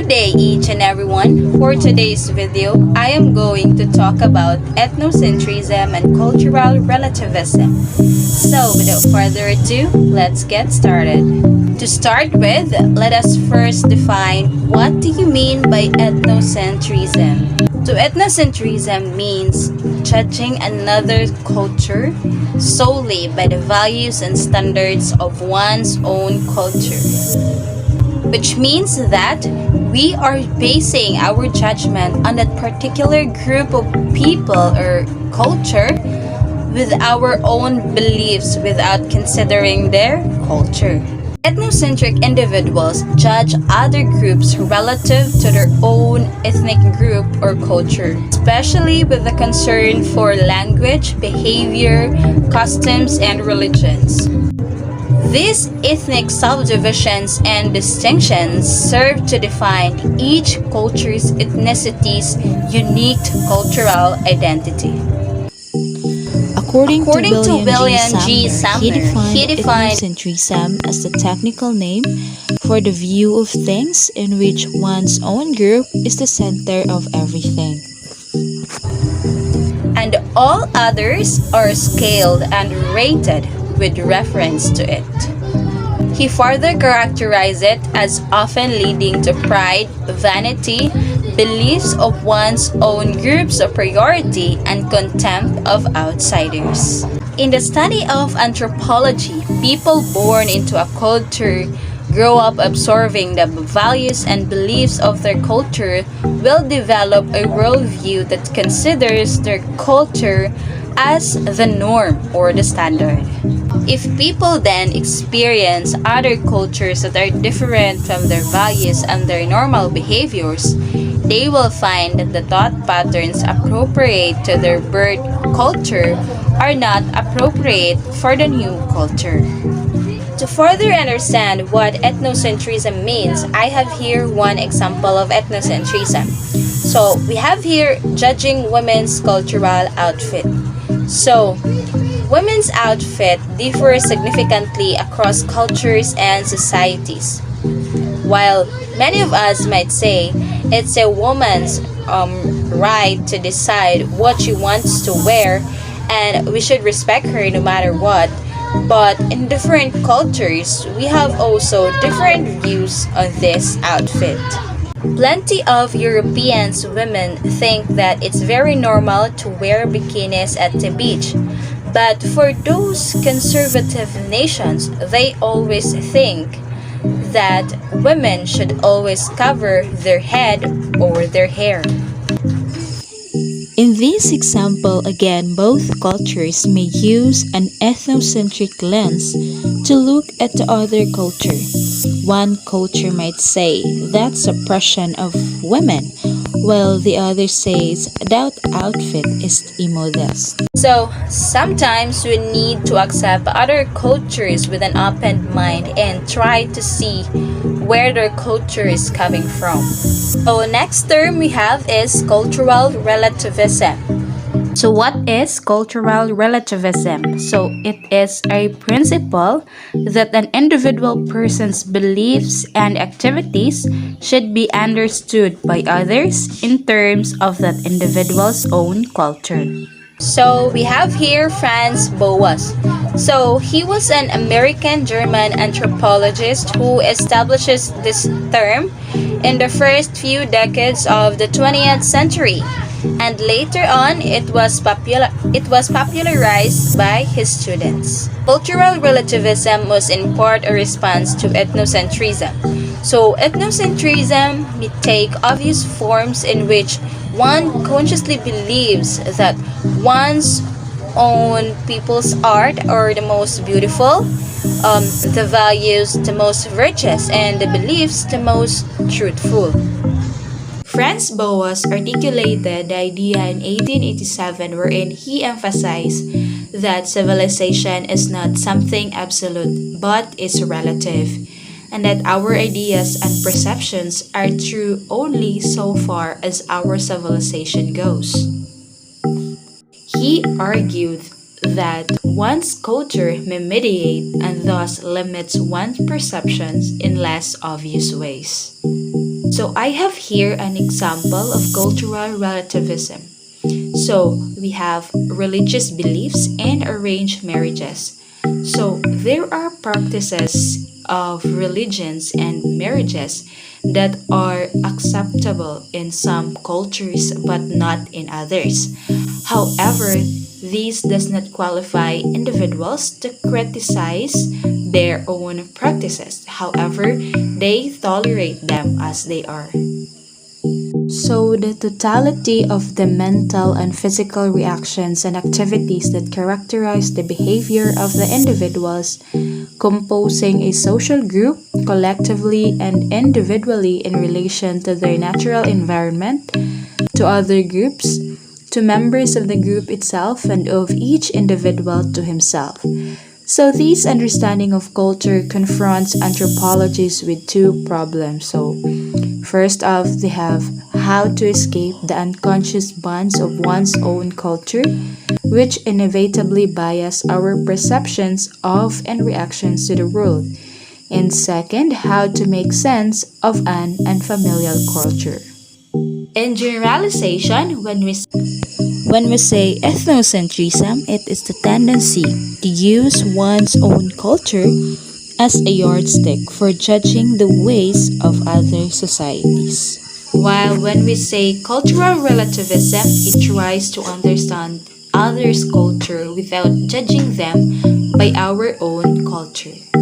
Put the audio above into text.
Good day each and everyone. For today's video, I am going to talk about ethnocentrism and cultural relativism. So without further ado, let's get started. To start with, let us first define what do you mean by ethnocentrism. So ethnocentrism means judging another culture solely by the values and standards of one's own culture, which means that we are basing our judgment on that particular group of people or culture with our own beliefs without considering their culture. Ethnocentric individuals judge other groups relative to their own ethnic group or culture, especially with the concern for language, behavior, customs, and religions. These ethnic subdivisions and distinctions serve to define each culture's ethnicity's unique cultural identity. According to William G. Sumner, he defined ethnocentrism as the technical name for the view of things in which one's own group is the center of everything, and all others are scaled and rated with reference to it. He further characterized it as often leading to pride, vanity, beliefs of one's own group's superiority, and contempt of outsiders. In the study of anthropology, people born into a culture grow up absorbing the values and beliefs of their culture will develop a worldview that considers their culture as the norm or the standard. If people then experience other cultures that are different from their values and their normal behaviors, they will find that the thought patterns appropriate to their birth culture are not appropriate for the new culture. To further understand what ethnocentrism means, I have here one example of ethnocentrism. So we have here judging women's cultural outfit. So women's outfit differs significantly across cultures and societies. While many of us might say it's a woman's right to decide what she wants to wear and we should respect her no matter what, but in different cultures, we have also different views on this outfit. Plenty of Europeans women think that it's very normal to wear bikinis at the beach. But for those conservative nations, they always think that women should always cover their head or their hair. In this example, again, both cultures may use an ethnocentric lens to look at the other culture. One culture might say that's oppression of women, while the other says that outfit is immodest. So sometimes we need to accept other cultures with an open mind and try to see where their culture is coming from. So next term we have is cultural relativism. So what is cultural relativism? So it is a principle that an individual person's beliefs and activities should be understood by others in terms of that individual's own culture. So we have here Franz Boas. So he was an American-German anthropologist who establishes this term in the first few decades of the 20th century, and later on it was popularized by his students. Cultural relativism was in part a response to ethnocentrism. So ethnocentrism may take obvious forms in which one consciously believes that one's own people's art are the most beautiful, the values the most virtuous, and the beliefs the most truthful. Franz Boas articulated the idea in 1887 wherein he emphasized that civilization is not something absolute but is relative, and that our ideas and perceptions are true only so far as our civilization goes. He argued that one's culture may mediate and thus limits one's perceptions in less obvious ways. So I have here an example of cultural relativism. So we have religious beliefs and arranged marriages. So there are practices of religions and marriages that are acceptable in some cultures but not in others. However, this does not qualify individuals to criticize their own practices. However, they tolerate them as they are. So, the totality of the mental and physical reactions and activities that characterize the behavior of the individuals composing a social group collectively and individually in relation to their natural environment, to other groups, to members of the group itself, and of each individual to himself. So, this understanding of culture confronts anthropologists with two problems. So, first off, they have how to escape the unconscious bonds of one's own culture, which inevitably bias our perceptions of and reactions to the world. And second, how to make sense of an unfamiliar culture. In generalization, When we say ethnocentrism, it is the tendency to use one's own culture as a yardstick for judging the ways of other societies. while when we say cultural relativism, it tries to understand others' culture without judging them by our own culture.